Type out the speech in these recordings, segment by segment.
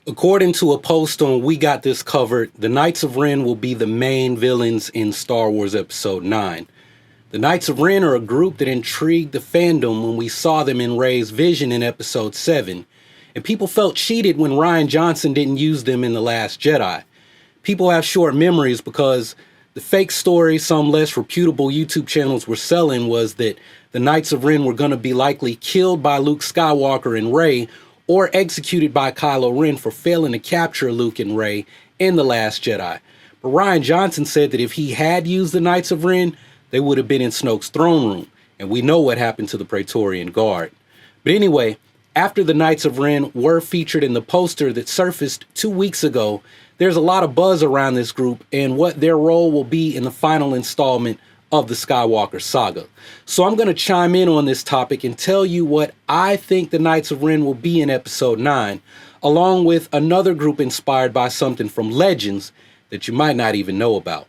According to a post on We Got This Covered, the Knights of Ren will be the main villains in Star Wars Episode 9. The Knights of Ren are a group that intrigued the fandom when we saw them in Rey's vision in Episode 7, and people felt cheated when Rian Johnson didn't use them in The Last Jedi. People have short memories because the fake story some less reputable YouTube channels were selling was that the Knights of Ren were going to be likely killed by Luke Skywalker and Rey or executed by Kylo Ren for failing to capture Luke and Rey in The Last Jedi. But Rian Johnson said that if he had used the Knights of Ren, they would have been in Snoke's throne room, and we know what happened to the Praetorian Guard. But anyway, after the Knights of Ren were featured in the poster that surfaced 2 weeks ago, there's a lot of buzz around this group and what their role will be in the final installment of the Skywalker Saga. So I'm going to chime in on this topic and tell you what I think the Knights of Ren will be in Episode 9, along with another group inspired by something from Legends that you might not even know about.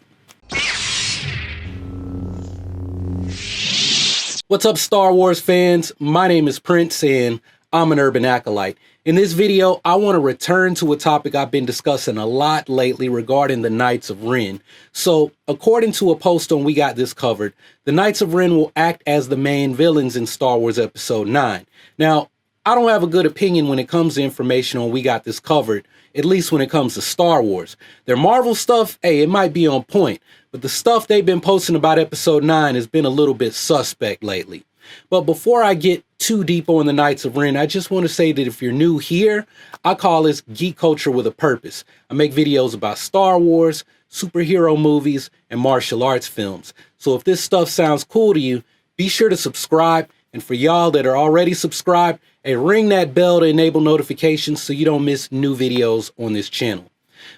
What's up, Star Wars fans? My name is Prince and I'm an urban acolyte. In this video, I want to return to a topic I've been discussing a lot lately regarding the Knights of Ren. So, according to a post on We Got This Covered, the Knights of Ren will act as the main villains in Star Wars Episode 9. Now, I don't have a good opinion when it comes to information on We Got This Covered, at least when it comes to Star Wars. Their Marvel stuff, hey, it might be on point, but the stuff they've been posting about Episode 9 has been a little bit suspect lately. But before I get too deep on the Knights of Ren, I just want to say that if you're new here, I call this geek culture with a purpose. I make videos about Star Wars, superhero movies, and martial arts films. So if this stuff sounds cool to you, be sure to subscribe. And for y'all that are already subscribed, hey, ring that bell to enable notifications so you don't miss new videos on this channel.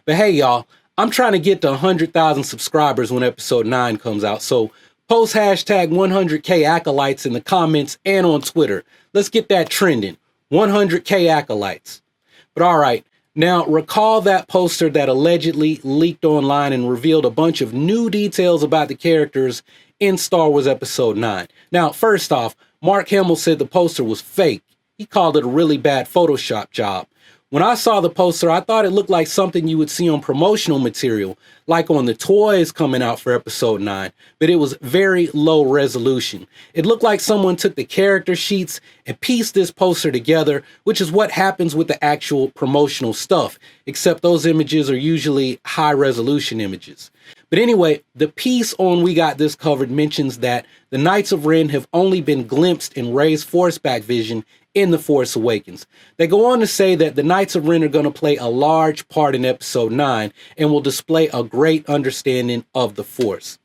But hey, y'all, I'm trying to get to 100,000 subscribers when Episode 9 comes out. So post hashtag 100K acolytes in the comments and on Twitter. Let's get that trending. 100K acolytes. But all right, now recall that poster that allegedly leaked online and revealed a bunch of new details about the characters in Star Wars Episode 9. Now, first off, Mark Hamill said the poster was fake. He called it a really bad Photoshop job. When I saw the poster, I thought it looked like something you would see on promotional material, like on the toys coming out for Episode 9, but it was very low resolution. It looked like someone took the character sheets and pieced this poster together, which is what happens with the actual promotional stuff, except those images are usually high resolution images. But anyway, the piece on We Got This Covered mentions that the Knights of Ren have only been glimpsed in Rey's Force-back vision in The Force Awakens. They go on to say that the Knights of Ren are going to play a large part in Episode 9 and will display a great understanding of the Force.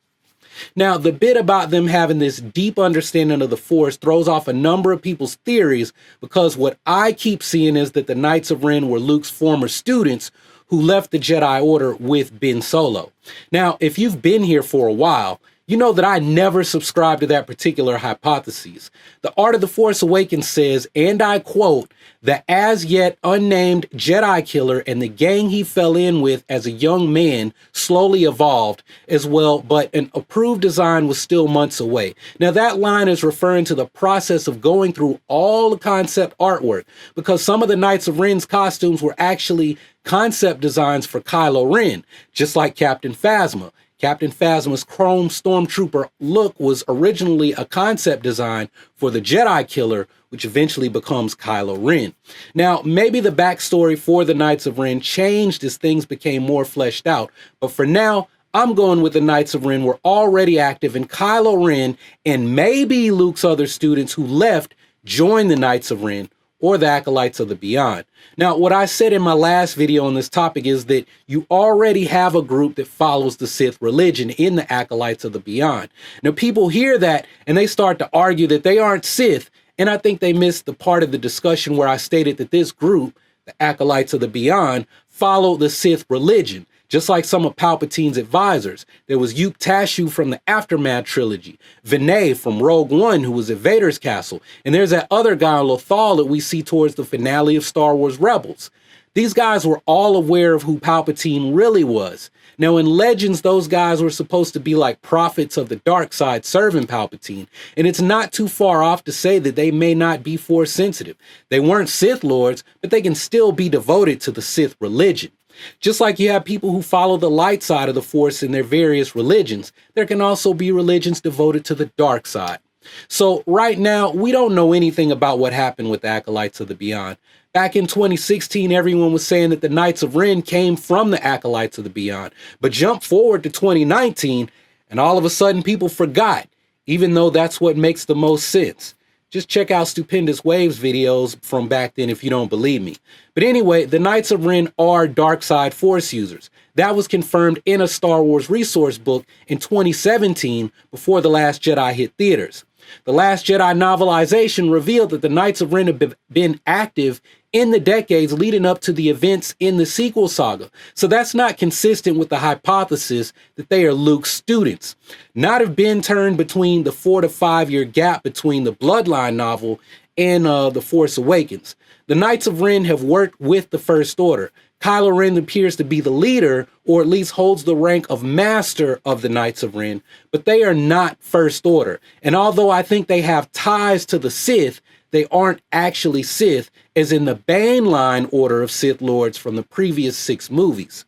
Now, the bit about them having this deep understanding of the Force throws off a number of people's theories because what I keep seeing is that the Knights of Ren were Luke's former students who left the Jedi Order with Ben Solo. Now, if you've been here for a while, you know that I never subscribe to that particular hypothesis. The Art of the Force Awakens says, and I quote, the as yet unnamed Jedi killer and the gang he fell in with as a young man slowly evolved as well, but an approved design was still months away. Now that line is referring to the process of going through all the concept artwork, because some of the Knights of Ren's costumes were actually concept designs for Kylo Ren, just like Captain Phasma. Captain Phasma's chrome stormtrooper look was originally a concept design for the Jedi killer, which eventually becomes Kylo Ren. Now, maybe the backstory for the Knights of Ren changed as things became more fleshed out, but for now, I'm going with the Knights of Ren were already active, and Kylo Ren and maybe Luke's other students who left joined the Knights of Ren, or the Acolytes of the Beyond. Now, what I said in my last video on this topic is that you already have a group that follows the Sith religion in the Acolytes of the Beyond. Now, people hear that and they start to argue that they aren't Sith, and I think they missed the part of the discussion where I stated that this group, the Acolytes of the Beyond, follow the Sith religion. Just like some of Palpatine's advisors. There was Yuke Tashu from the Aftermath trilogy, Vinay from Rogue One, who was at Vader's castle, and there's that other guy on Lothal that we see towards the finale of Star Wars Rebels. These guys were all aware of who Palpatine really was. Now, in Legends, those guys were supposed to be like prophets of the dark side serving Palpatine, and it's not too far off to say that they may not be Force sensitive. They weren't Sith Lords, but they can still be devoted to the Sith religion. Just like you have people who follow the light side of the Force in their various religions, there can also be religions devoted to the dark side. So right now, we don't know anything about what happened with the Acolytes of the Beyond. Back in 2016, everyone was saying that the Knights of Ren came from the Acolytes of the Beyond. But jump forward to 2019, and all of a sudden people forgot, even though that's what makes the most sense. Just check out Stupendous Waves videos from back then if you don't believe me. But anyway, the Knights of Ren are dark side Force users. That was confirmed in a Star Wars resource book in 2017 before The Last Jedi hit theaters. The Last Jedi novelization revealed that the Knights of Ren have been active in the decades leading up to the events in the sequel saga. So that's not consistent with the hypothesis that they are Luke's students. Not have been turned between the 4 to 5 year gap between the Bloodline novel and The Force Awakens. The Knights of Ren have worked with the First Order. Kylo Ren appears to be the leader, or at least holds the rank of master of the Knights of Ren, but they are not First Order. And although I think they have ties to the Sith, they aren't actually Sith, as in the Baneline order of Sith Lords from the previous 6 movies.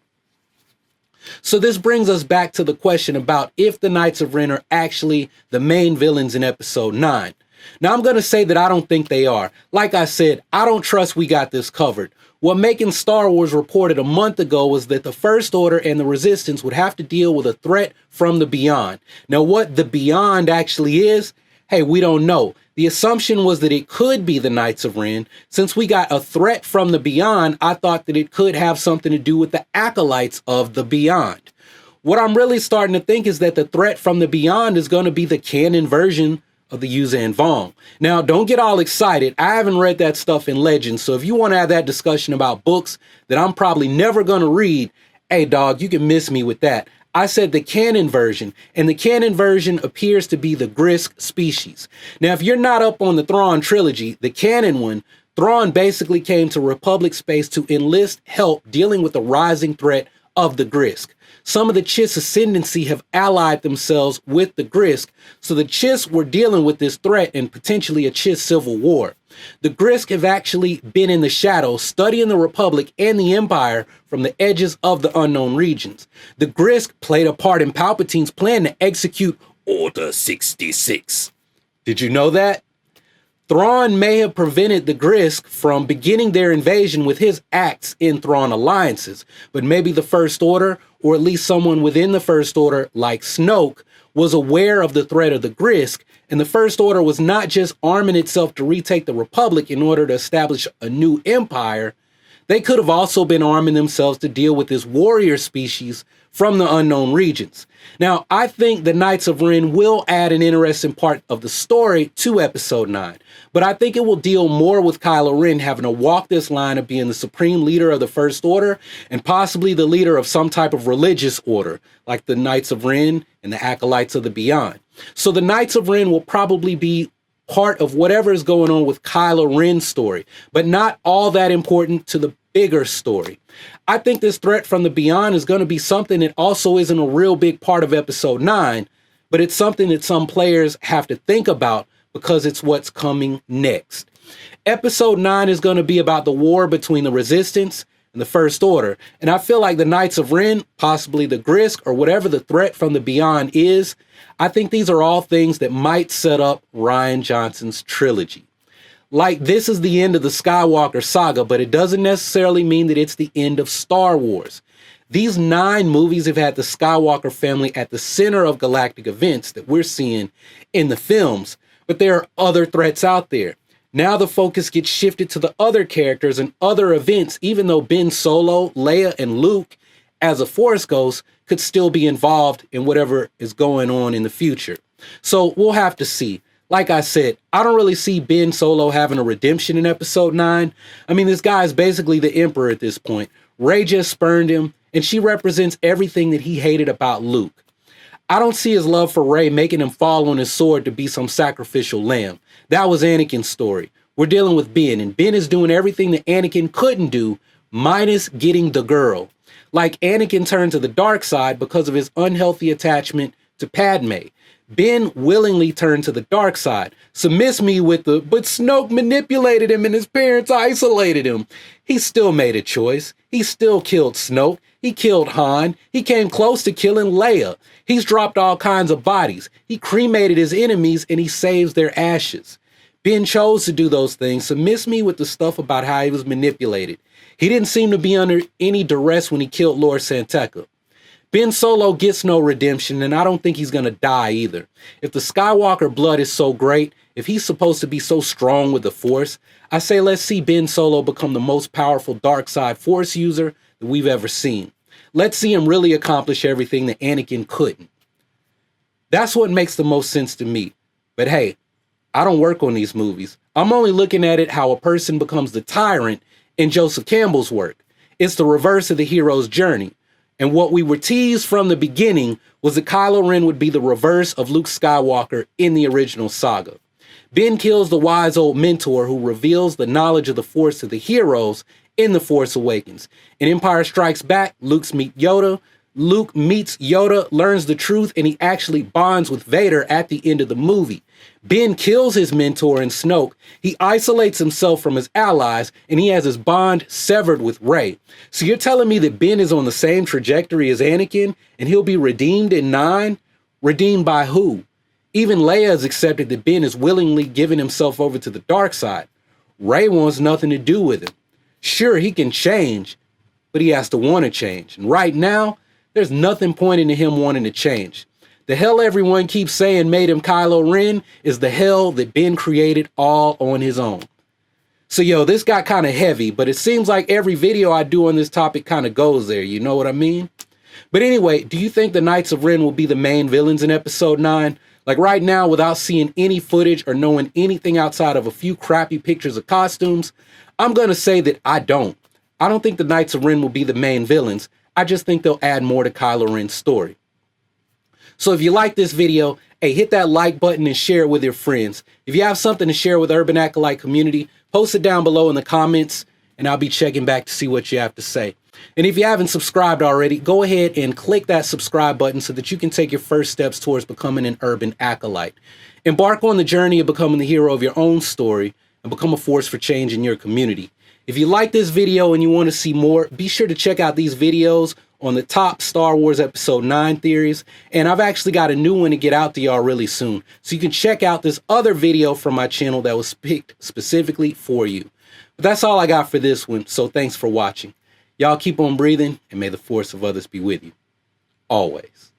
So this brings us back to the question about if the Knights of Ren are actually the main villains in Episode 9. Now, I'm going to say that I don't think they are. Like I said, I don't trust we got this covered. What Making Star Wars reported a month ago was that the First Order and the Resistance would have to deal with a threat from the Beyond. Now, what the Beyond actually is, hey, we don't know. The assumption was that it could be the Knights of Ren. Since we got a threat from the Beyond, I thought that it could have something to do with the Acolytes of the Beyond. What I'm really starting to think is that the threat from the Beyond is going to be the canon version of the Yuuzhan Vong. Now, don't get all excited. I haven't read that stuff in Legends, so if you want to have that discussion about books that I'm probably never going to read, hey, dog, you can miss me with that. I said the canon version, and the canon version appears to be the Grisk species. Now, if you're not up on the Thrawn trilogy, the canon one, Thrawn basically came to Republic space to enlist help dealing with the rising threat of the Grisk. Some of the Chiss Ascendancy have allied themselves with the Grisk, so the Chiss were dealing with this threat and potentially a Chiss civil war. The Grisk have actually been in the shadows, studying the Republic and the Empire from the edges of the unknown regions. The Grisk played a part in Palpatine's plan to execute Order 66. Did you know that? Thrawn may have prevented the Grisk from beginning their invasion with his acts in Thrawn alliances, but maybe the First Order, or at least someone within the First Order like Snoke, was aware of the threat of the Grisk, and the First Order was not just arming itself to retake the Republic in order to establish a new empire. They could have also been arming themselves to deal with this warrior species from the unknown regions. Now, I think the Knights of Ren will add an interesting part of the story to Episode 9, but I think it will deal more with Kylo Ren having to walk this line of being the supreme leader of the First Order and possibly the leader of some type of religious order, like the Knights of Ren and the Acolytes of the Beyond. So the Knights of Ren will probably be part of whatever is going on with Kylo Ren's story, but not all that important to the bigger story. I think this threat from the Beyond is going to be something that also isn't a real big part of Episode 9, but it's something that some players have to think about because it's what's coming next. Episode 9 is going to be about the war between the Resistance and the First Order, and I feel like the Knights of Ren, possibly the Grisk, or whatever the threat from the Beyond is, I think these are all things that might set up Rian Johnson's trilogy. Like, this is the end of the Skywalker Saga, but it doesn't necessarily mean that it's the end of Star Wars. These 9 movies have had the Skywalker family at the center of galactic events that we're seeing in the films, but there are other threats out there. Now the focus gets shifted to the other characters and other events, even though Ben Solo, Leia, and Luke, as a Force Ghost, could still be involved in whatever is going on in the future. So we'll have to see. Like I said, I don't really see Ben Solo having a redemption in Episode 9. I mean, this guy is basically the Emperor at this point. Rey just spurned him, and she represents everything that he hated about Luke. I don't see his love for Rey making him fall on his sword to be some sacrificial lamb. That was Anakin's story. We're dealing with Ben, and Ben is doing everything that Anakin couldn't do, minus getting the girl. Like Anakin turned to the dark side because of his unhealthy attachment to Padme. Ben willingly turned to the dark side. So miss me with the, but Snoke manipulated him and his parents isolated him. He still made a choice. He still killed Snoke. He killed Han. He came close to killing Leia. He's dropped all kinds of bodies. He cremated his enemies and he saves their ashes. Ben chose to do those things, so miss me with the stuff about how he was manipulated. He didn't seem to be under any duress when he killed Lord Santeca. Ben Solo gets no redemption, and I don't think he's going to die either. If the Skywalker blood is so great, if he's supposed to be so strong with the Force, I say let's see Ben Solo become the most powerful dark side Force user that we've ever seen. Let's see him really accomplish everything that Anakin couldn't. That's what makes the most sense to me. But hey, I don't work on these movies. I'm only looking at it how a person becomes the tyrant in Joseph Campbell's work. It's the reverse of the hero's journey. And what we were teased from the beginning was that Kylo Ren would be the reverse of Luke Skywalker in the original saga. Ben kills the wise old mentor who reveals the knowledge of the Force to the heroes in The Force Awakens. In Empire Strikes Back, Luke meets Yoda, learns the truth, and he actually bonds with Vader at the end of the movie. Ben kills his mentor in Snoke. He isolates himself from his allies, and he has his bond severed with Rey. So you're telling me that Ben is on the same trajectory as Anakin, and he'll be redeemed in 9? Redeemed by who? Even Leia has accepted that Ben is willingly giving himself over to the dark side. Rey wants nothing to do with him. Sure, he can change, but he has to want to change. And right now, there's nothing pointing to him wanting to change. The hell everyone keeps saying made him Kylo Ren is the hell that Ben created all on his own. So yo, this got kind of heavy, but it seems like every video I do on this topic kind of goes there, you know what I mean? But anyway, do you think the Knights of Ren will be the main villains in episode 9? Like right now, without seeing any footage or knowing anything outside of a few crappy pictures of costumes, I'm going to say that I don't. I don't think the Knights of Ren will be the main villains. I just think they'll add more to Kylo Ren's story. So if you like this video, hey, hit that like button and share it with your friends. If you have something to share with the Urban Acolyte community, post it down below in the comments, and I'll be checking back to see what you have to say. And if you haven't subscribed already, go ahead and click that subscribe button so that you can take your first steps towards becoming an Urban Acolyte. Embark on the journey of becoming the hero of your own story and become a force for change in your community. If you like this video and you want to see more, be sure to check out these videos on the top Star Wars Episode 9 theories, and I've actually got a new one to get out to y'all really soon. So you can check out this other video from my channel that was picked specifically for you. But that's all I got for this one, so thanks for watching. Y'all keep on breathing, and may the force of others be with you. Always.